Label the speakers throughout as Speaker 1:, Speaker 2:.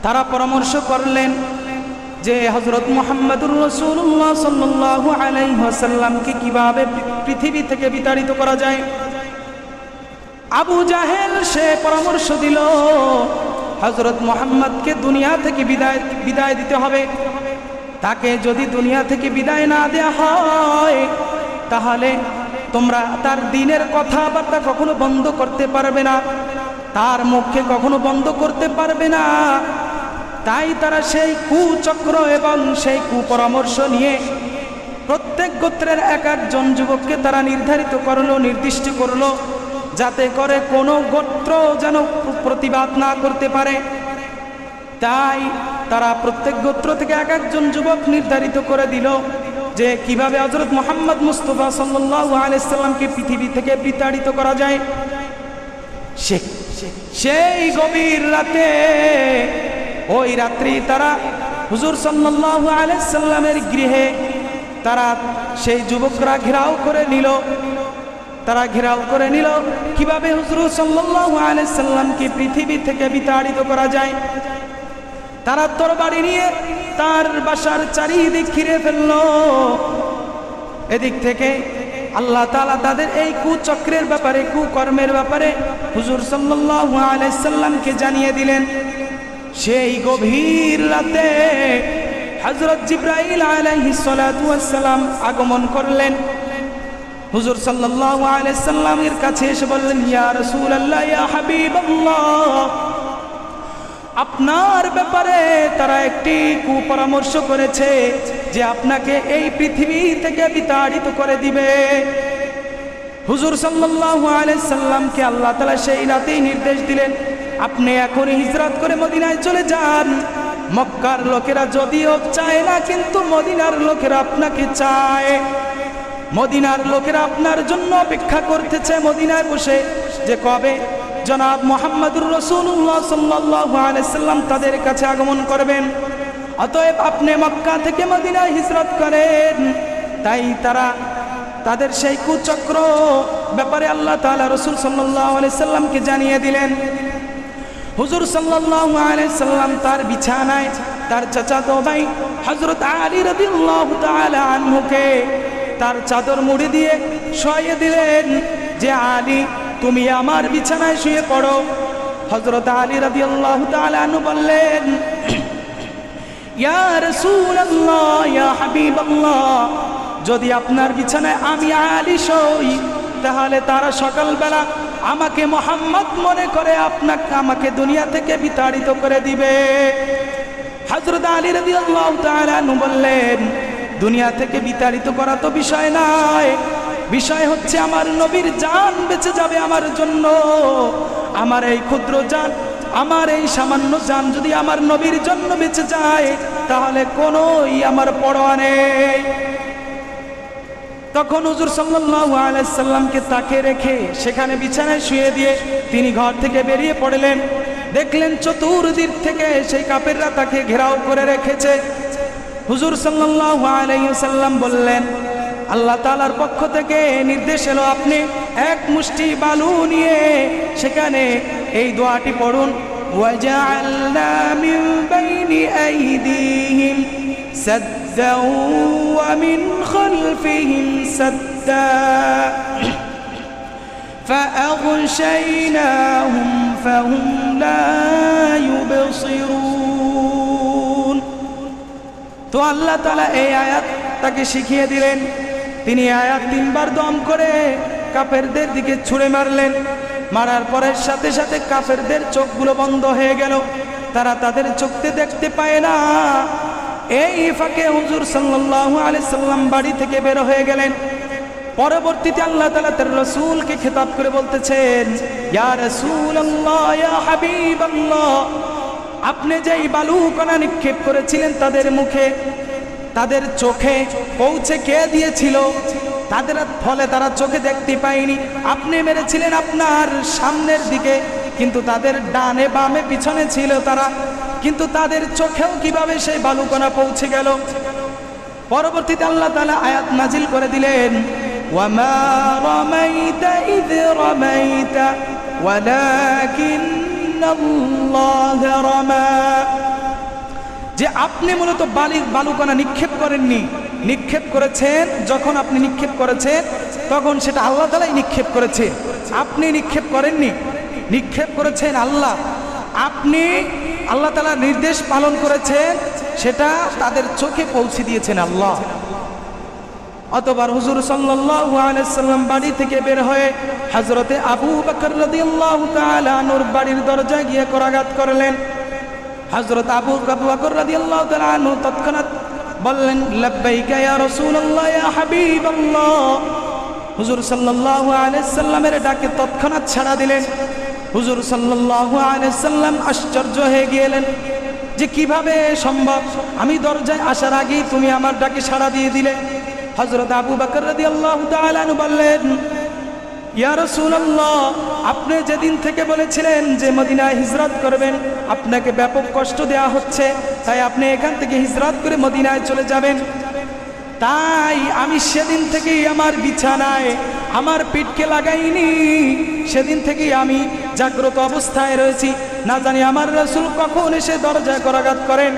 Speaker 1: তারা পরামর্শ করলেন যে হযরত মুহাম্মদুর রাসূলুল্লাহ সাল্লাল্লাহু আলাইহি ওয়াসাল্লামকে কিভাবে পৃথিবী থেকে বিতাড়িত করা যায়। আবু জাহেল সে পরামর্শ দিল হযরত মুহাম্মদকে দুনিয়া থেকে বিদায় দিতে হবে। তাকে যদি দুনিয়া থেকে বিদায় না দেয়া হয় তাহলে তোমরা তার দ্বীনের কথাবার্তা কখনো বন্ধ করতে পারবে না, তার মুখকে কখনো বন্ধ করতে পারবে না। তাই তারা সেই কুচক্র এবং সেই কুপরামর্শ নিয়ে প্রত্যেক গোত্রের এক একজন যুবককে তারা নির্দিষ্ট করলো যাতে করে কোনো গোত্র যেন প্রতিবাদ না করতে পারে। তাই তারা প্রত্যেক গোত্র থেকে এক একজন যুবক নির্ধারিত করে দিল যে কিভাবে হযরত মুহাম্মদ মুস্তাফা সাল্লাল্লাহু আলাইহি সাল্লামকে পৃথিবী থেকে বিতাড়িত করা যায়। সেই গভীর রাতে ওই রাত্রি তারা হুজুর সাল্লাল্লাহু আলাইহি সাল্লামের গৃহে তারা সেই যুবকরা ঘেরাও করে নিল। কিভাবে হুজুর সাল্লাল্লাহু আলাইহি সাল্লামকে পৃথিবী থেকে বিতাড়িত করা যায়। তারা তরবারি নিয়ে তার বাসার চারিদিক ঘিরে ফেলল। এদিক থেকে আল্লাহ তাআলা তাদের এই কুচক্রের ব্যাপারে, কুকর্মের ব্যাপারে হুজুর সাল্লাল্লাহু আলাইহি সাল্লামকে জানিয়ে দিলেন। সেই গভীর রাতে হযরত জিবরাইল আলাইহিস সালাতু ওয়াস সালাম আগমন করলেন। হুজুর সাল্লাল্লাহু আলাইহি সাল্লামের কাছে এসে বললেন, ইয়া রাসূলুল্লাহ, ইয়া হাবিবাল্লাহ, আপনার ব্যাপারে তারা একটি কুপরামর্শ করেছে যে আপনাকে এই পৃথিবী থেকে বিতাড়িত করে দিবে। হুজুর সাল্লাল্লাহু আলাইহি সাল্লামকে আল্লাহ তাআলা সেই রাতেই নির্দেশ দিলেন, আপনি এখনই হিজরত করে মদিনায় চলে যান। মক্কার লোকেরা যদিও চায় না, কিন্তু মদিনার লোকেরা আপনাকে চায়। মদিনার লোকেরা আপনার জন্য অপেক্ষা করতেছে মদিনায় বসে, যে কবে জনাব মুহাম্মদুর রাসূলুল্লাহ সাল্লাল্লাহু আলাইহি সাল্লাম তাদের কাছে আগমন করবেন। অতএব আপনি মক্কা থেকে মদিনায় হিজরত করেন। তাই তারা তাদের সেই কুচক্র ব্যাপারে আল্লাহ তাআলা রাসূল সাল্লাল্লাহু আলাইহি সাল্লামকে জানিয়ে দিলেন। হুজুর সাল্লাল্লাহু আলাইহি সাল্লাম তার বিছানায় তার চাচাতো ভাই হযরত আলী রাদিয়াল্লাহু তাআলা আনহুকে তার চাদর মুড়ি দিয়ে শুইয়ে দিলেন যে আলী, তুমি আমার বিছানায় শুয়ে পড়ো। হযরত আলী রাদিয়াল্লাহু তাআলা আনহু বললেন, ইয়া রাসূলুল্লাহ, ইয়া হাবিবাল্লাহ, যদি আপনার বিছানায় আমি আলী শুই তাহলে তারা সকালবেলা আমাকে মুহাম্মদ মনে করে আমাকে দুনিয়া থেকে বিতাড়িত করে দিবে। হযরত আলী রাদিয়াল্লাহু তাআলা আনহু বললেন, দুনিয়া থেকে বিতাড়িত করা তো বিষয় নয়, বিষয় হচ্ছে আমার নবীর জান বেঁচে যাবে আমার জন্য। আমার এই ক্ষুদ্র জান, আমার এই সামান্য জান যদি আমার নবীর জন্য বেঁচে যায় তাহলে কোনোই আমার পরোয়া নেই। তখন হুজুর সাল্লাল্লাহু আলাইহি সাল্লামকে তাকে রেখে সেখানে বিছানায় শুয়ে দিয়ে তিনি ঘর থেকে বেরিয়ে পড়লেন। দেখলেন চতুর্দিক থেকে সেই কাফেররা তাকে ঘেরাও করে রেখেছে। হুজুর সাল্লাল্লাহু আলাইহি সাল্লাম বললেন, আল্লাহ তাআলার পক্ষ থেকে নির্দেশ এলো, আপনি এক মুষ্টি বালু নিয়ে সেখানে এই দোয়াটি পড়ুন, ওয়াজআলনা মিন বাইনি আইদিহিম সাদ্দা ওয়া মিন খালফিহিম সাদ্দা ফাআগশাইনাহুম ফাহুম লা ইউবসিরুন। তো আল্লাহ তাআলা এই আয়াত তাকে শিখিয়ে দিলেন। তিনি আয়াত তিনবার দম করে কাফেরদের দিকে ছুঁড়ে মারলেন। মারার পরের সাথে সাথে কাফেরদের চোখগুলো বন্ধ হয়ে গেল, তারা তাদের চোখতে দেখতে পায় না। এই ফাঁকে হুজুর সাল্লাল্লাহু আলাইহি সাল্লাম বাড়ি থেকে বের হয়ে গেলেন। পরবর্তীতে আল্লাহ তাআলা তার রাসূলকে খেতাব করে বলতেছেন, ইয়া রাসূলুল্লাহ, ইয়া হাবিবাল্লাহ, আপনি যেই বালুকণা নিক্ষেপ করেছিলেন তাদের মুখে, তাদের চোখে পৌঁছে কে দিয়েছিল? তাদের ফলে তারা চোখে দেখতে পায়নি। আপনি মেরেছিলেন আপনার সামনের দিকে, কিন্তু তাদের ডানে বামে পিছনে ছিল তারা, কিন্তু তাদের চোখেও কিভাবে সেই বালুকণা পৌঁছে গেল? পরবর্তীতে আল্লাহ তাআলা আয়াত নাজিল করে দিলেন, ওয়ামা রামাইতা ইয রামাইতা ওয়ালাকিন্নাল্লাহু রামা যে আপনি মূলত বালুকণা নিক্ষেপ করেননি, নিক্ষেপ করেছেন, যখন আপনি নিক্ষেপ করেছেন তখন সেটা আল্লাহ তাআলাই নিক্ষেপ করেছে, আপনি নিক্ষেপ করেননি, নিক্ষেপ করেছেন আল্লাহ। আপনি আল্লাহ তাআলার নির্দেশ পালন করেছেন, সেটা তাদের চোখে পৌঁছে দিয়েছেন আল্লাহ। অতবার হুজুর সাল্লাল্লাহু আলাইহি সাল্লাম বাড়ি থেকে বের হয়ে হযরতে আবু বকর রাদিয়াল্লাহু তাআলা আনহুর বাড়ির দরজায় গিয়ে করাঘাত করলেন। হযরত আবু বকর রাদিয়াল্লাহু তাআলা আনহু তৎক্ষণাৎ বললেন, লাব্বাইকা ইয়া রাসূলুল্লাহ ইয়া হাবিবাল্লাহ। হুজুর সাল্লাল্লাহু আলাইহি সাল্লামের ডাকে তৎক্ষণাৎ সাড়া দিলেন। হুজুর সাল্লাল্লাহু আলাইহি সাল্লাম আশ্চর্য হয়ে গেলেন যে কিভাবে সম্ভব, আমি দরজায় আসার আগেই তুমি আমার ডাকে সাড়া দিয়ে দিলে। হযরত আবু বকর রাদিয়াল্লাহু তাআলা আনহু বললেন, ইয়া রাসূলুল্লাহ, আপনি যেদিন থেকে বলেছিলেন যে মদিনায় হিজরত করবেন, আপনাকে ব্যাপক কষ্ট দেওয়া হচ্ছে, তাই আপনি এখান থেকে হিজরত করে মদিনায় চলে যাবেন। তাই আমি সেদিন থেকেই আমার বিছানায় আমার পিঠকে লাগাইনি, সেদিন থেকেই আমি জাগ্রত অবস্থায় রয়েছি। না জানি আমার রাসূল কখন এসে দরজায় করাঘাত করেন।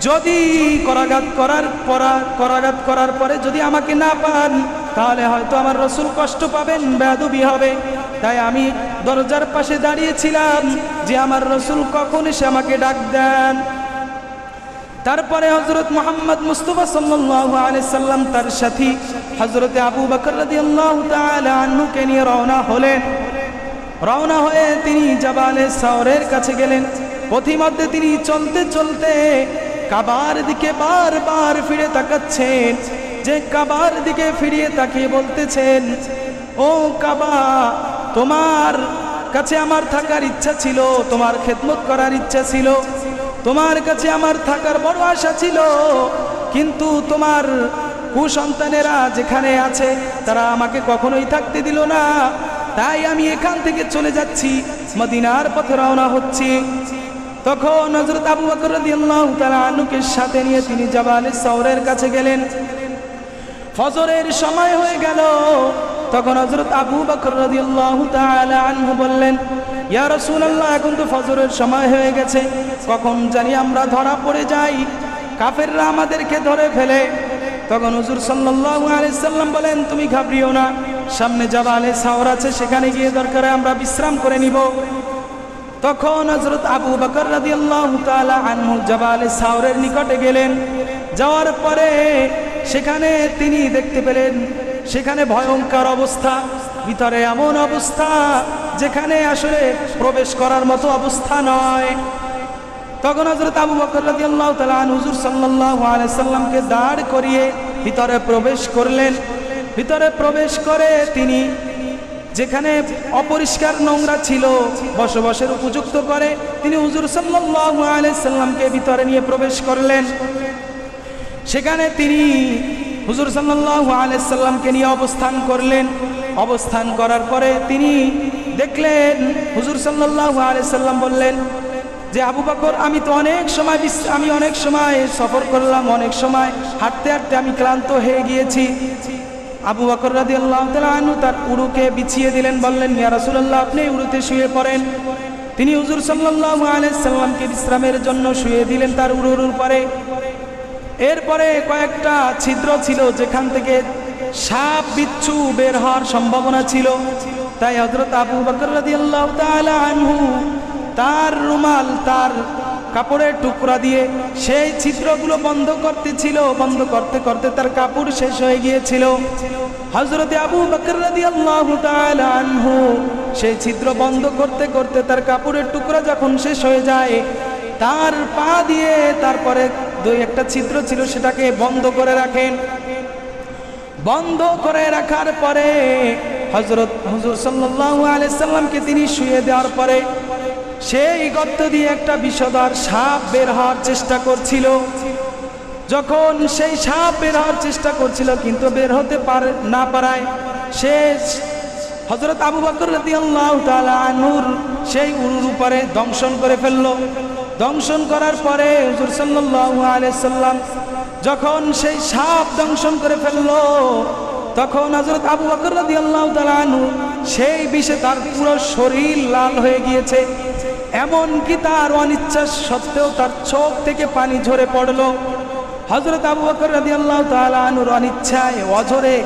Speaker 1: যদি করাঘাত করার পরে যদি আমাকে না পান, তাহলে হয়তো আমার রাসূল কষ্ট পাবেন, বেয়াদবি হবে। তাই আমি দরজার পাশে দাঁড়িয়েছিলাম যে আমার রাসূল কখন এসে আমাকে ডাক দেন। তারপরে হযরত মুহাম্মদ মুস্তাফা সাল্লাল্লাহু আলাইহি সাল্লাম তার সাথী হযরতে আবু বকর রাদিয়াল্লাহু তাআলা আনহুকে নিয়ে রওনা হলেন। রওনা হয়ে তিনি জাবালে সাওরের কাছে গেলেন। পথিমধ্যে তিনি চলতে চলতে কাবার দিকে বারবার ফিরে তাকাচ্ছেন, যে কাবার দিকে ফিরিয়ে তাকিয়ে বলতেছেন, ও কাবা, তোমার কাছে আমার থাকার ইচ্ছা ছিল, তোমার খেদমত করার ইচ্ছা ছিল, তোমার কাছে আমার থাকার বড় আশা ছিল, কিন্তু তোমার কুসন্তানেরা যেখানে আছে তারা আমাকে কখনোই থাকতে দিল না। তাই আমি এখান থেকে চলে যাচ্ছি, মদিনার পথে রওনা হচ্ছি। তখন হযরত আবু বকর রাদিয়াল্লাহু তাআলা আনহুকে সাথে নিয়ে তিনি জাবালে সাওরের কাছে গেলেন। ফজরের সময় হয়ে গেল। তখন হযরত আবু বকর রাদিয়াল্লাহু তাআলা আনহু বললেন, ইয়া রাসূলুল্লাহ, এখন তো ফজরের সময় হয়ে গেছে, কখন জানি আমরা ধরা পড়ে যাই, কাফেররা আমাদেরকে ধরে ফেলে। তখন হুজুর সাল্লাল্লাহু আলাইহি সাল্লাম বলেন, তুমি ঘাবড়িও না, সামনে জাবালে সাওর আছে, সেখানে গিয়ে দরকারে আমরা বিশ্রাম করে নিব। তখন হযরত আবু বকর রাদিয়াল্লাহু তাআলা আনহু জাবালে সাওরের নিকটে গেলেন। যাওয়ার পরে সেখানে তিনি দেখতে পেলেন সেখানে ভয়ঙ্কর অবস্থা, ভিতরে এমন অবস্থা যেখানে আসলে প্রবেশ করার মতো অবস্থা নয়। তখন হযরত আবু বকর রাদিয়াল্লাহু তাআলা আনহু হুজুর সাল্লাল্লাহু আলাইহি সাল্লামকে দাঁড় করিয়ে ভিতরে প্রবেশ করলেন। ভিতরে প্রবেশ করে তিনি যেখানে অপরিষ্কার নোংরা ছিল বসবাসের উপযুক্ত করে তিনি হুজুর সাল্লাল্লাহু আলাইহি সাল্লামকে ভিতরে নিয়ে প্রবেশ করলেন। সেখানে তিনি হুজুর সাল্লাল্লাহু আলাইহি সাল্লামকে নিয়ে অবস্থান করলেন। অবস্থান করার পরে তিনি দেখলেন হুজুর সাল্লাল্লাহু আলাইহি সাল্লাম বললেন যে আবু বকর, আমি তো অনেক সময় সফর করলাম, অনেক সময় হাঁটতে হাঁটতে আমি ক্লান্ত হয়ে গিয়েছি। আবু বকর রাদিয়াল্লাহু তাআলা আনহু তার উরুকে বিছিয়ে দিলেন, বললেন, ইয়া রাসূলুল্লাহ, আপনি উরুতে শুয়ে পড়েন। তিনি হুজুর সাল্লাল্লাহু আলাইহি সাল্লামকে বিশ্রামের জন্য শুয়ে দিলেন তার উরুর উপরে। এরপরে কয়েকটা ছিদ্র ছিল যেখান থেকে সাপ বিচ্ছু বের হওয়ার সম্ভাবনা ছিল। তাই হযরত আবু বকর রাদিয়াল্লাহু তাআলা আনহু তার রুমাল, তার কাপড়ের টুকরা দিয়ে সেই ছিদ্রগুলো বন্ধ করতেছিল। বন্ধ করতে করতে তার কাপড় শেষ হয়ে গিয়েছিল। হযরত আবু বকর রাদিয়াল্লাহু তাআলা আনহু সেই ছিদ্র বন্ধ করতে করতে তার কাপড়ের টুকরা যখন শেষ হয়ে যায়, তার পা দিয়ে তারপরে দুই একটা ছিদ্র ছিল সেটাকে বন্ধ করে রাখেন। বন্ধ করে রাখার পরে হুজুর সাল্লাল্লাহু আলাইহি সাল্লামকে তিনি শুয়ে দেওয়ার পরে সেই গর্ত দিয়ে একটা বিষধর সাপ বের হওয়ার চেষ্টা করছিল। যখন সেই সাপ বের হওয়ার চেষ্টা করছিল কিন্তু বের হতে না পারায় সে হযরত আবু বকর রাদিয়াল্লাহু তাআলা আনহুর সেই উরুর উপরে দংশন করে ফেলল। দংশন করার পরে হুজুর সাল্লাল্লাহু আলাইহি সাল্লাম যখন সেই সাপ দংশন করে ফেলল, তখন হযরত আবু বকর রাদিয়াল্লাহু তাআলা আনহু সেই বিষে তার পুরো শরীর লাল হয়ে গিয়েছে। এমন কি তার অনিচ্ছা সত্ত্বেও তার চোখ থেকে পানি ঝরে পড়ল। হযরত আবু বকর রাদিয়াল্লাহু তাআলা আনহুর অনিচ্ছায় অঝরে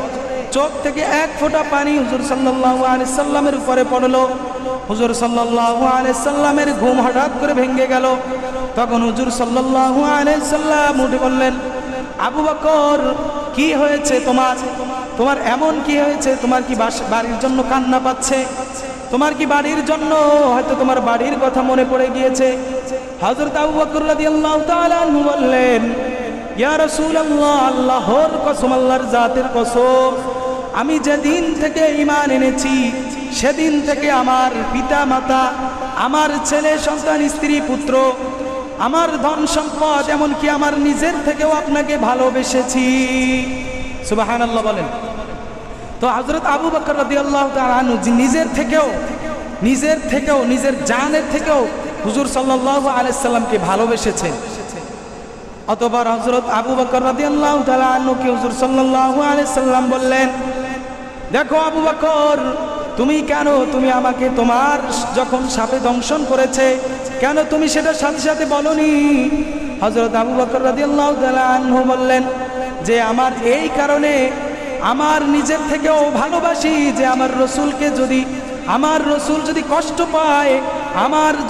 Speaker 1: চোখ থেকে এক ফোঁটা পানি হুজুর সাল্লাল্লাহু আলাইহি সাল্লামের উপরে পড়ল। হুজুর সাল্লাল্লাহু আলাইহি সাল্লামের ঘুম হঠাৎ করে ভেঙে গেল। তখন হুজুর সাল্লাল্লাহু আলাইহি সাল্লাম উঠে বললেন, আবু বকর কি হয়েছে তোমার? তোমার এমন কি হয়েছে? তোমার কি বাড়ির জন্য কান্না পাচ্ছে? তোমার কি বাড়ির জন্য হয়তো তোমার বাড়ির কথা মনে পড়ে গিয়েছে? হযরত আবু বকর রাদিয়াল্লাহু তাআলা আনহু বললেন, ইয়া রাসূলুল্লাহ, আল্লাহর কসম, আল্লাহর জাতের কসম, আমি যেদিন থেকে ঈমান এনেছি সেদিন থেকে আমার পিতা মাতা, আমার ছেলে সন্তান, স্ত্রী পুত্র, আমার ধন সম্পদ, এমনকি আমার নিজের থেকেও আপনাকে ভালোবেসেছি। সুবহানাল্লাহ বলেন। তো হযরত আবু বকর রাদিয়াল্লাহু তাআলা আনহু নিজের থেকেও নিজের জানের থেকেও হুজুর সাল্লাল্লাহু আলাইহি সাল্লামকে ভালোবেসেছেন। অতঃপর হযরত আবু বকর রাদিয়াল্লাহু তাআলা আনহুকে হুজুর সাল্লাল্লাহু আলাইহি সাল্লাম বললেন, দেখো আবু বকর, তুমি আমাকে তোমার যখন সাপে দংশন করেছে, কেন তুমি সেটা সাথে সাথে বলনি? হযরত আবু বকর রাদিয়াল্লাহু তাআলা আনহু বললেন যে আমার এই কারণে আমার নিজের থেকেও ভালোবাসি যে আমার রসুল যদি কষ্ট পায়,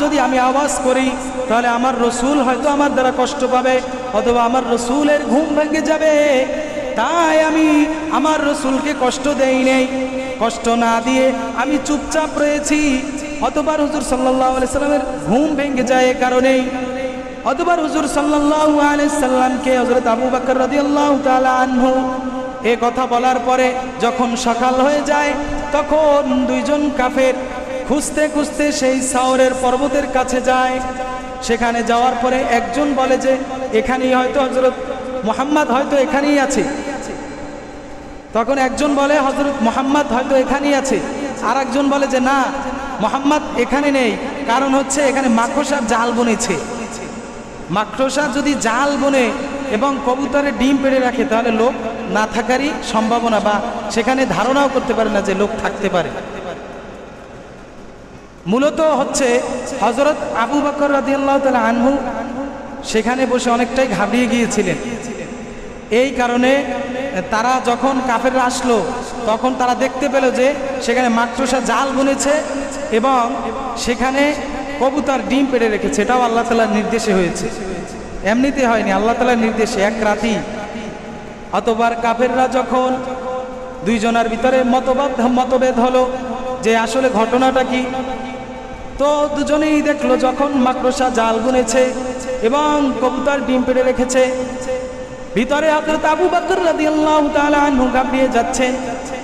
Speaker 1: যদি আমি আওয়াজ করি, তাহলে আমার রসুল হয়তো আমার দ্বারা কষ্ট পাবে, অথবা আমার রসুলের ঘুম ভেঙে যাবে। তাই আমি আমার রসুলকে কষ্ট দেই নেই, কষ্ট না দিয়ে আমি চুপচাপ রয়েছি। অতঃপর হুজুর সাল্লাল্লাহু আলাইহি সাল্লামের ঘুম ভেঙে যায় এ কারণেই। অতঃপর হুজুর সাল্লাল্লাহু আলাইহি সাল্লামকে হযরত আবু বকর রাদিয়াল্লাহু তাআলা আনহু এ কথা বলার পরে যখন সকাল হয়ে যায়, তখন দুইজন কাফের খুঁজতে খুঁজতে সেই সাওরের পর্বতের কাছে যায়। সেখানে যাওয়ার পরে একজন বলে যে এখানেই হয়তো হযরত মুহাম্মদ হয়তো এখানেই আছে। তখন একজন বলে হযরত মুহাম্মদ হয়তো এখানেই আছে, আর একজন বলে যে না, মুহাম্মদ এখানে নেই, কারণ হচ্ছে এখানে মাকড়সার জাল বনেছে। মাকড়সা যদি জাল বনে এবং কবুতরের ডিম পেড়ে রাখে, তাহলে লোক না থাকারই সম্ভাবনা, বা সেখানে ধারণাও করতে পারে না যে লোক থাকতে পারে। মূলত হচ্ছে হযরত আবু বকর রাদিয়াল্লাহু তাআলা আনহু সেখানে বসে অনেকটাই ঘাবড়িয়ে গিয়েছিলেন। এই কারণে তারা যখন কাফেররা আসলো, তখন তারা দেখতে পেল যে সেখানে মাকড়সা জাল বুনেছে এবং সেখানে কবুতর ডিম পেড়ে রেখেছে। এটাও আল্লাহ তাআলার নির্দেশে হয়েছে, এমনিতে হয়নি, আল্লাহ তাআলার নির্দেশে এক রাতেই। অতঃপর কাফেররা যখন দুইজনের ভিতরে মতভেদ হলো যে আসলে ঘটনাটা কি, তো দুজনেই দেখলো যখন মাকড়সা জাল বুনেছে এবং কবুতর ডিম পেড়ে রেখেছে, ভিতরে হযরত আবু বকর রাদিয়াল্লাহু তাআলা আনহু ঘাবড়িয়ে যাচ্ছেন।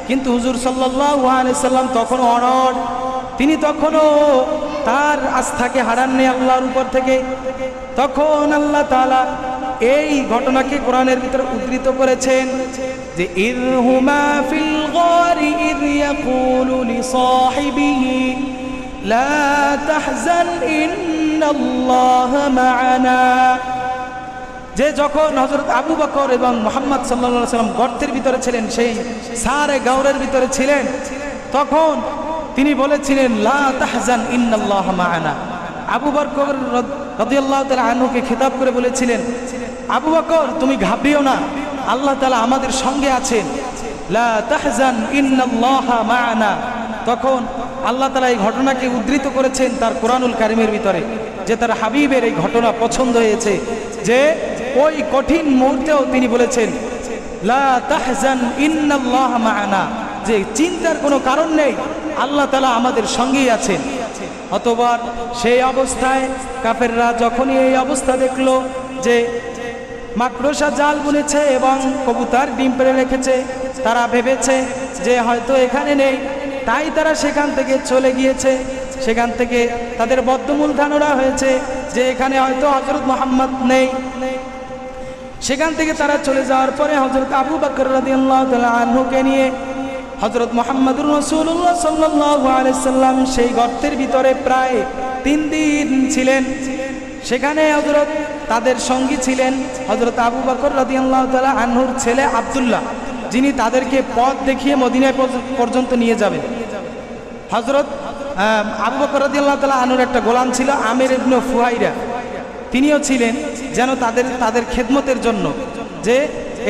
Speaker 1: কিন্তু হুজুর সাল্লাল্লাহু আলাইহি সাল্লাম তখনও অনড়, তিনি তখনও তার আস্থাকে হারাননি আল্লাহর উপর থেকে। তখন আল্লাহ তাআলা এই ঘটনাকে কোরআনের ভিতরে উদ্ধৃত করেছেন যে ইরহুমা ফিল গারি ইয ইয়াকুলু লিসাহিবিহি লা তাহজান ইন্নাল্লাহা মা'ানা। যে যখন হযরত আবু বকর এবং মুহাম্মদ সাল্লাল্লাহু আলাইহি সাল্লাম গর্তের ভিতরে ছিলেন, সেই সারে গাওরের ভিতরে ছিলেন, তখন তিনি বলেছিলেন লা তাহজান ইন্নাল্লাহা মা'ানা। আবু বকর রাদিয়াল্লাহু তাআলা আনহুকে খেতাব করে বলেছিলেন, আবু বকর তুমি ঘাবড়িও না, আল্লাহ তাআলা আমাদের সঙ্গে আছেন, লা তাহজান ইন্নাল্লাহা মা'ানা। তখন আল্লাহ তাআলা এই ঘটনাকে উদ্ধৃত করেছেন তার কোরআনুল কারীমের ভিতরে, যে তার হাবিবের এই ঘটনা পছন্দ হয়েছে, যে ওই কঠিন মুহূর্তেও তিনি বলেছেন লা তাহজান ইন্নাল্লাহা মা'ানা, যে চিন্তার কোনো কারণ নেই, আল্লাহ তাআলা আমাদের সঙ্গেই আছেন। অতঃপর সেই অবস্থায় কাফেররা যখনই এই অবস্থা দেখলো যে মাকড়সা জাল বুনেছে এবং কবুতর ডিম পেড়ে রেখেছে, তারা ভেবেছে যে হয়তো এখানে নেই, তাই তারা সেখান থেকে চলে গিয়েছে। সেখান থেকে তাদের বদ্ধমূল ধারণা হয়েছে যে এখানে হয়তো হযরত মুহাম্মদ নেই। সেখান থেকে তারা চলে যাওয়ার পরে হযরত আবু বকর রাদিয়াল্লাহু তাআলা আনহুকে নিয়ে হযরত মুহাম্মদুর রাসূলুল্লাহ সাল্লাল্লাহু আলাইহি সাল্লাম সেই গর্তের ভিতরে প্রায় 3 দিন ছিলেন। সেখানে হযরত তাদের সঙ্গী ছিলেন হযরত আবু বকর রাদিয়াল্লাহু তাআলা আনহুর ছেলে আব্দুল্লাহ, যিনি তাদেরকে পথ দেখিয়ে মদিনা পর্যন্ত নিয়ে যাবেন। হযরত আবু বকর রাদিয়াল্লাহু তাআলা আনহুর একটা গোলাম ছিল আমির ইবনে ফুহাইরা, তিনিও ছিলেন যেন তাদের খেদমতের জন্য, যে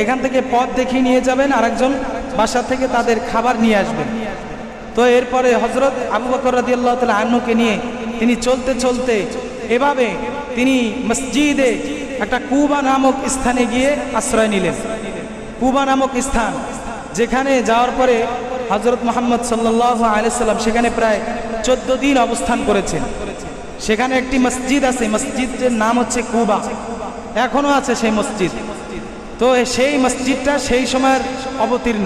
Speaker 1: এখান থেকে পথ দেখিয়ে নিয়ে যাবেন, আরেকজন বাসা থেকে তাদের খাবার নিয়ে আসবেন। তো এরপরে হযরত আবু বকর রাদিয়াল্লাহু তাআলা আনহুকে নিয়ে তিনি চলতে চলতে এভাবে তিনি মসজিদে একটা কুবা নামক স্থানে গিয়ে আশ্রয় নিলেন। কুবা নামক স্থান, যেখানে যাওয়ার পরে হযরত মুহাম্মদ সাল্লাল্লাহু আলাইহি সাল্লাম সেখানে প্রায় 14 দিন অবস্থান করেছেন। সেখানে একটি মসজিদ আছে, মসজিদের নাম হচ্ছে কুবা, এখনো আছে সেই মসজিদ। তো সেই মসজিদটা সেই সময়ের অবতীর্ণ,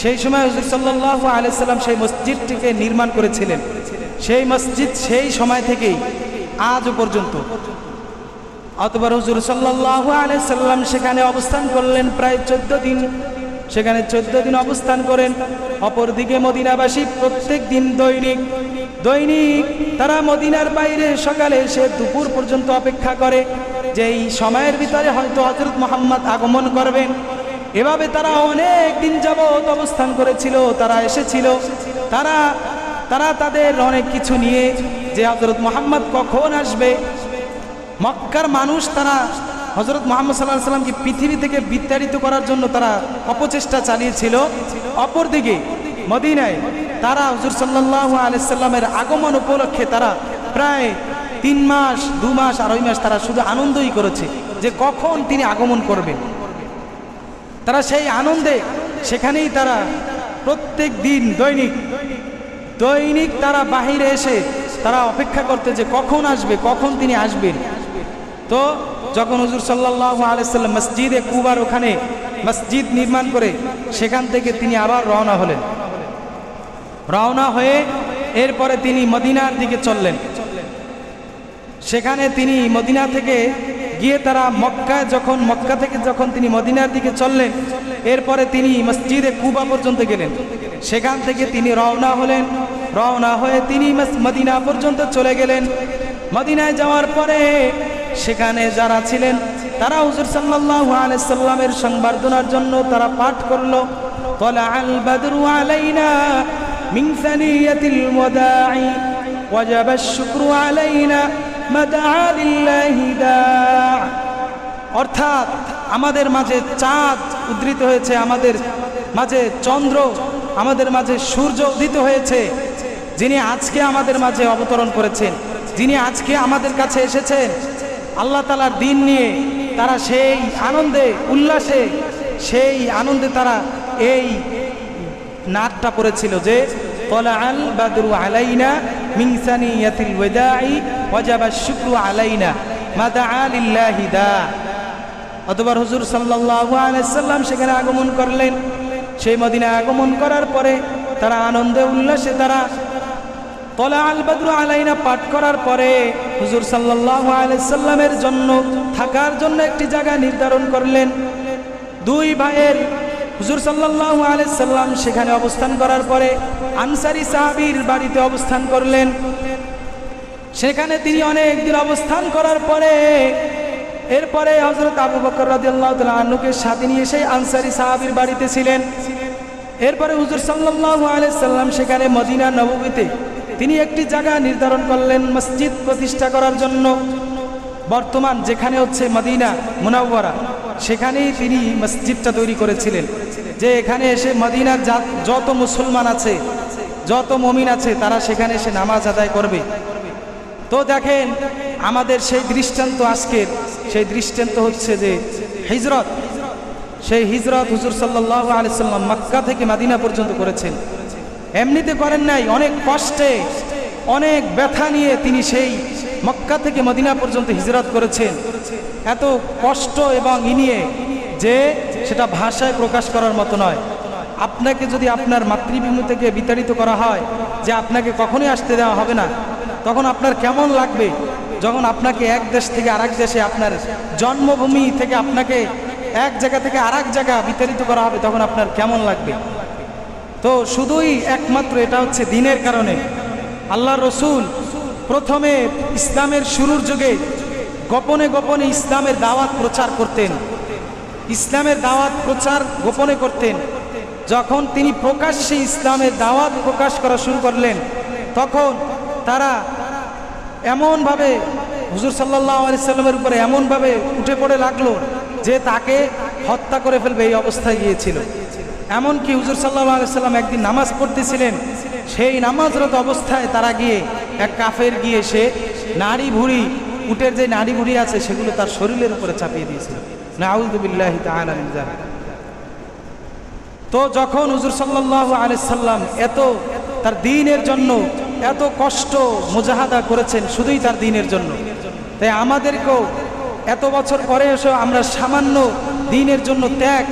Speaker 1: সেই সময় হুজুর সাল্লাল্লাহু আলাইহি সাল্লাম সেই মসজিদটিকে নির্মাণ করেছিলেন। সেই মসজিদ সেই সময় থেকেই আজও পর্যন্ত। অতঃপর হুজুর সাল্লাল্লাহু আলাইহি সাল্লাম সেখানে অবস্থান করলেন প্রায় 14 দিন। সেখানে 14 দিন অবস্থান করেন। অপরদিকে মদিনাবাসী প্রত্যেক দিন দৈনিক তারা মদিনার বাইরে সকালে এসে দুপুর পর্যন্ত অপেক্ষা করে যে এই সময়ের ভিতরে হয়তো হযরত মুহাম্মদ আগমন করবেন। এভাবে তারা অনেক দিন যাবত অবস্থান করেছিল, তারা এসেছিল, তারা তাদের অনেক কিছু নিয়ে, যে হযরত মুহাম্মদ কখন আসবে। মক্কার মানুষ তারা হযরত মুহাম্মদ সাল্লাল্লাহু আলাইহি সাল্লামকে পৃথিবী থেকে বিতাড়িত করার জন্য তারা অপচেষ্টা চালিয়েছিল। অপরদিকে মদিনায় তারা হুজুর সাল্লাল্লাহু আলাইহি সাল্লামের আগমন উপলক্ষে তারা প্রায় 3 মাস 2 মাস 2.5 মাস তারা শুধু আনন্দই করেছে যে কখন তিনি আগমন করবেন। তারা সেই আনন্দে সেখানেই তারা প্রত্যেক দিন দৈনিক তারা বাহিরে এসে তারা অপেক্ষা করতে যে কখন আসবে, কখন তিনি আসবেন। তো যখন হুজুর সাল্লাল্লাহু আলাইহি সাল্লাম মসজিদে কুবার ওখানে মসজিদ নির্মাণ করে সেখান থেকে তিনি আবার রওনা হয়ে এরপরে তিনি মদিনার দিকে চললেন। সেখানে তিনি মদিনা থেকে গিয়ে তারা মক্কা থেকে যখন তিনি মদিনার দিকে চললেন, এরপরে তিনি মসজিদে কুবা পর্যন্ত গেলেন। সেখান থেকে তিনি রওনা হয়ে তিনি মদিনা পর্যন্ত চলে গেলেন। মদিনায় যাওয়ার পরে সেখানে যারা ছিলেন তারা হুজুর সাল্লাল্লাহু আলাইহি সাল্লামের সংবর্ধনার জন্য তারা পাঠ করলো, তালাআল বাদরু আলাইনা মিন সানিয়াতিল ওয়াদা'i ওয়াজাবা আশ-শুকরু আলাইনা মাদআ লিল্লাহি দা'। অর্থাৎ আমাদের মাঝে চাঁদ উদ্রিত হয়েছে, আমাদের মাঝে চন্দ্র, আমাদের মাঝে সূর্য উদিত হয়েছে, যিনি আজকে আমাদের মাঝে অবতরণ করেছেন, যিনি আজকে আমাদের কাছে এসেছেন আল্লাহ তাআলার দিন নিয়ে। তারা সেই আনন্দে উল্লাসে সেই আনন্দে তারা এই নাটটা পড়েছিল যে তালাআল বাদরু আলাইনা মিন সানিয়াতিল ওয়াদা'i ওয়াজাবা আশ-শুকরু আলাইনা মাদআ লিল্লাহি দা'। অতঃপর হুজুর সাল্লাল্লাহু আলাইহি সাল্লাম সেখানে আগমন করলেন। সেই মদিনায় আগমন করার পরে তারা আনন্দে উল্লাসে তারা তালাআল বাদরু আলাইনা পাঠ করার পরে হুজুর সাল্লাল্লাহু আলাইহি সাল্লামের জন্য থাকার জন্য একটি জায়গা নির্ধারণ করলেন। 2 ভাইয়ের হুজুর সাল্লাল্লাহু আলাইহি সাল্লাম সেখানে অবস্থান করার পরে আনসারী সাহাবীর বাড়িতে অবস্থান করলেন। সেখানে তিনি অনেক দিন অবস্থান করার পরে এরপরে হযরত আবু বকর রাদিয়াল্লাহু তাআলা আনহুকে সাথে নিয়ে সেই আনসারী সাহাবীর বাড়িতে ছিলেন। এরপরে হুজুর সাল্লাল্লাহু আলাইহি সাল্লাম সেখানে মদিনা নববীতে তিনি একটি জায়গা নির্ধারণ করলেন মসজিদ প্রতিষ্ঠা করার জন্য। বর্তমান যেখানে হচ্ছে মদিনা মুনাওয়ারা, সেখানেই তিনি মসজিদটা তৈরি করেছিলেন, যে এখানে এসে মদিনার যত মুসলমান আছে, যত মুমিন আছে, তারা সেখানে এসে নামাজ আদায় করবে। তো দেখেন আমাদের সেই দৃষ্টান্ত, আজকের সেই দৃষ্টান্ত হচ্ছে যে হিজরত। সেই হিজরত হুজুর সাল্লাল্লাহু আলাইহি সাল্লাম মক্কা থেকে মদিনা পর্যন্ত করেছেন। এমনিতে করেন নাই, অনেক কষ্টে অনেক ব্যথা নিয়ে তিনি সেই মক্কা থেকে মদিনা পর্যন্ত হিজরত করেছেন। এত কষ্ট এবং নিয়ে যে সেটা ভাষায় প্রকাশ করার মতো নয়। আপনাকে যদি আপনার মাতৃভূমি থেকে বিতাড়িত করা হয় যে আপনাকে কখনোই আসতে দেওয়া হবে না, তখন আপনার কেমন লাগবে? যখন আপনাকে এক দেশ থেকে আরেক দেশে, আপনার জন্মভূমি থেকে আপনাকে এক জায়গা থেকে আরেক জায়গা বিতাড়িত করা হবে, তখন আপনার কেমন লাগবে? তো শুধুই একমাত্র এটা হচ্ছে দ্বীনের কারণে। আল্লাহর রাসূল প্রথমে ইসলামের শুরুর যুগে গোপনে গোপনে ইসলামের দাওয়াত প্রচার করতেন, ইসলামের দাওয়াত প্রচার গোপনে করতেন। যখন তিনি প্রকাশ্যে ইসলামের দাওয়াত প্রকাশ করা শুরু করলেন, তখন তারা এমনভাবে হুজুর সাল্লাল্লাহু আলাইহি সাল্লামের উপরে এমনভাবে উঠে পড়ে লাগলো যে তাকে হত্যা করে ফেলবে এই অবস্থায় গিয়েছিল। এমনকি হুজুর সাল্লাল্লাহু আলাইহি সাল্লাম একদিন নামাজ পড়তেছিলেন, সেই নামাজরত অবস্থায় তারা গিয়ে এক কাফের গিয়ে সে নাড়ি ভুঁড়ি, উটের যে নাড়ি ভুঁড়ি আছে সেগুলো তার শরীরের উপরে চাপিয়ে দিয়েছিল। নাউযু বিল্লাহি তাআলা মিন যালিক। তো যখন হুজুর সাল্লাল্লাহু আলাইহি সাল্লাম এত তার দ্বীনের জন্য এত কষ্ট মুজাহাদা করেছেন শুধুই তার দ্বীনের জন্য, তাই আমাদেরকেও এত বছর পরে এসেও আমরা সামান্য দ্বীনের জন্য ত্যাগ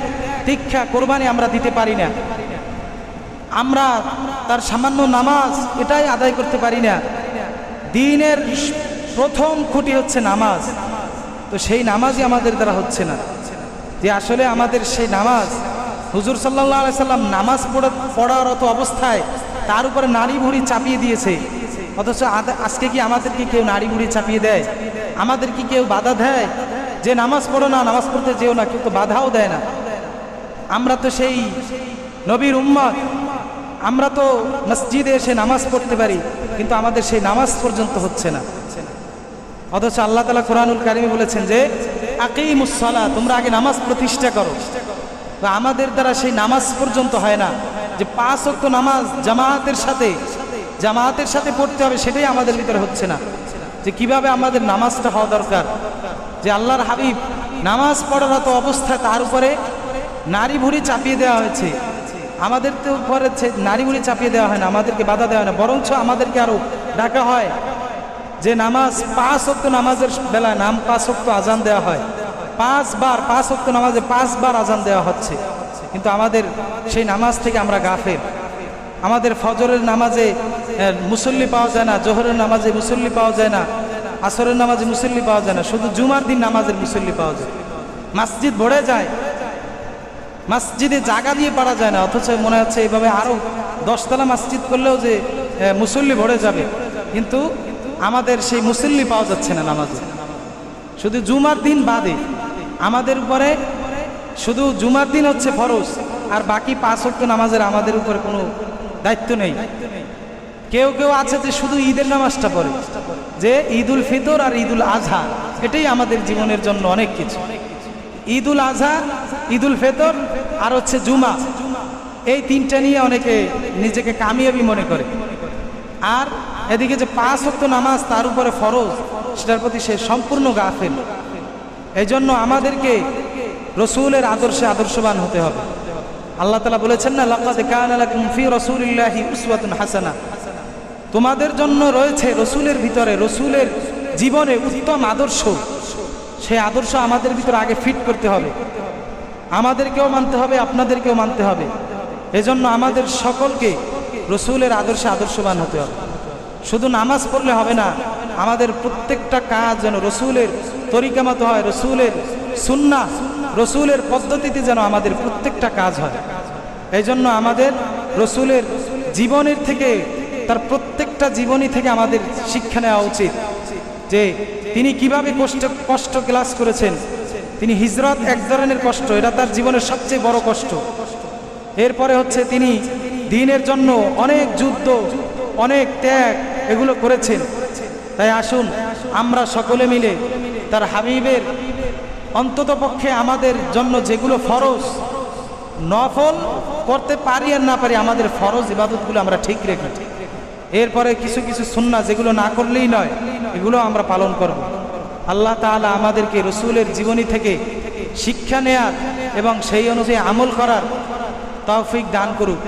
Speaker 1: দীক্ষা কোরবানি আমরা দিতে পারি না। আমরা তার সামান্য নামাজ এটাই আদায় করতে পারি না। দ্বীনের প্রথম খুঁটি হচ্ছে নামাজ, তো সেই নামাজই আমাদের দ্বারা হচ্ছে না। যে আসলে আমাদের সেই নামাজ, হুজুর সাল্লাল্লাহু আলাইহি সাল্লাম নামাজ পড়ারত অবস্থায় তার উপরে নাড়ি ভুঁড়ি চাপিয়ে দিয়েছে, অথচ আজকে কি আমাদেরকে কেউ নাড়ি ভুঁড়ি চাপিয়ে দেয়? আমাদের কি কেউ বাধা দেয় যে নামাজ পড়ো না, নামাজ পড়তে যেও না? কেউ তো বাধাও দেয় না। আমরা তো সেই নবীর উম্মত, আমরা তো মসজিদে এসে নামাজ পড়তে পারি, কিন্তু আমাদের সেই নামাজ পর্যন্ত হচ্ছে না। অথচ আল্লাহ তাআলা কোরআনুল কারীমে বলেছেন যে আকিমুস সালাহ, তোমরা আগে নামাজ প্রতিষ্ঠা করো। তো আমাদের দ্বারা সেই নামাজ পর্যন্ত হয় না, যে 5 ওয়াক্ত নামাজ জামাতের সাথে পড়তে হবে, সেটাই আমাদের ভিতরে হচ্ছে না। যে কিভাবে আমাদের নামাজটা হওয়া দরকার, যে আল্লাহর হাবিব নামাজ পড়ারত অবস্থায় তার উপরে নাড়ি ভুঁড়ি চাপিয়ে দেওয়া হয়েছে। আমাদের তো উপরে নাড়ি ভুঁড়ি চাপিয়ে দেওয়া হয় না, আমাদেরকে বাধা দেওয়া হয় না, বরঞ্চ আমাদেরকে আরো ডাকা হয় যে নামাজ 5 ওয়াক্ত নামাজের বেলায় 5 ওয়াক্ত আজান দেওয়া হয়, 5 ওয়াক্ত নামাজে 5 বার আজান দেওয়া হচ্ছে, কিন্তু আমাদের সেই নামাজ থেকে আমরা গাফেল। আমাদের ফজরের নামাজে মুসল্লি পাওয়া যায় না, জোহরের নামাজে মুসল্লি পাওয়া যায় না, আসরের নামাজে মুসল্লি পাওয়া যায় না, শুধু জুমার দিন নামাজের মুসল্লি পাওয়া যায়। মসজিদ ভরে যায়, মসজিদে জায়গা দিয়ে পারা যায় না, অথচ মনে হচ্ছে এইভাবে আরো 10 তলা মসজিদ করলেও যে মুসল্লি ভরে যাবে, কিন্তু আমাদের সেই মুসল্লি পাওয়া যাচ্ছে না নামাজে। শুধু জুমার দিন বাদে আমাদের উপরে শুধু জুমার দিন হচ্ছে ফরজ, আর বাকি 5 ওয়াক্ত নামাজের আমাদের উপরে কোনো দায়িত্ব নেই। কেউ কেউ আছে যে শুধু ঈদের নামাজটা পড়ে, যে ঈদুল ফিতর আর ঈদুল আজহা এটাই আমাদের জীবনের জন্য অনেক কিছু। ঈদুল আজহা, ঈদুল ফিতর আর হচ্ছে জুমা, এই 3টা নিয়ে অনেকে নিজেকে কামিয়াবি মনে করে। আর এদিকে যে 5 ওয়াক্ত নামাজ তার উপরে ফরজ, সেটার প্রতি সে সম্পূর্ণ গাফেল। এই জন্য আমাদেরকে রসুলের আদর্শে আদর্শবান হতে হবে। আল্লাহ তাআলা বলেছেন না, লাকাদ কানা লাকুম ফি রাসূলিল্লাহি উসওয়াতুন হাসানাহ, তোমাদের জন্য রয়েছে রসুলের ভিতরে, রসুলের জীবনে উত্তম আদর্শ। সেই আদর্শ আমাদের ভিতরে আগে ফিট করতে হবে, আমাদেরকেও মানতে হবে, আপনাদেরকেও মানতে হবে। এজন্য আমাদের সকলকে রসুলের আদর্শে আদর্শবান হতে হবে। শুধু নামাজ পড়লে হবে না, আমাদের প্রত্যেকটা কাজ যেন রসুলের তরিকা মতো হয়, রসুলের সুন্নাহ, রসুলের পদ্ধতিতে যেন আমাদের প্রত্যেকটা কাজ হয়। এই জন্য আমাদের রসুলের জীবনের থেকে, তার প্রত্যেকটা জীবনী থেকে আমাদের শিক্ষা নেওয়া উচিত, যে তিনি কিভাবে কষ্ট ক্লাস করেছেন। তিনি হিজরত এক ধরনের কষ্ট, এটা তার জীবনের সবচেয়ে বড় কষ্ট। এরপরে হচ্ছে তিনি দ্বীনের জন্য অনেক যুদ্ধ, অনেক ত্যাগ এগুলো করেছেন। তাই আসুন আমরা সকলে মিলে তার হাবিবের অন্তত পক্ষে আমাদের জন্য যেগুলো ফরজ, নফল করতে পারি আর না পারি, আমাদের ফরজ ইবাদতগুলো আমরা ঠিক রেখে, এরপরে কিছু কিছু সুন্নাহ যেগুলো না করলেই নয়, এগুলো আমরা পালন করব। আল্লাহ তাআলা আমাদেরকে রসুলের জীবনী থেকে শিক্ষা নেয়ার এবং সেই অনুযায়ী আমল করার তৌফিক দান করুক।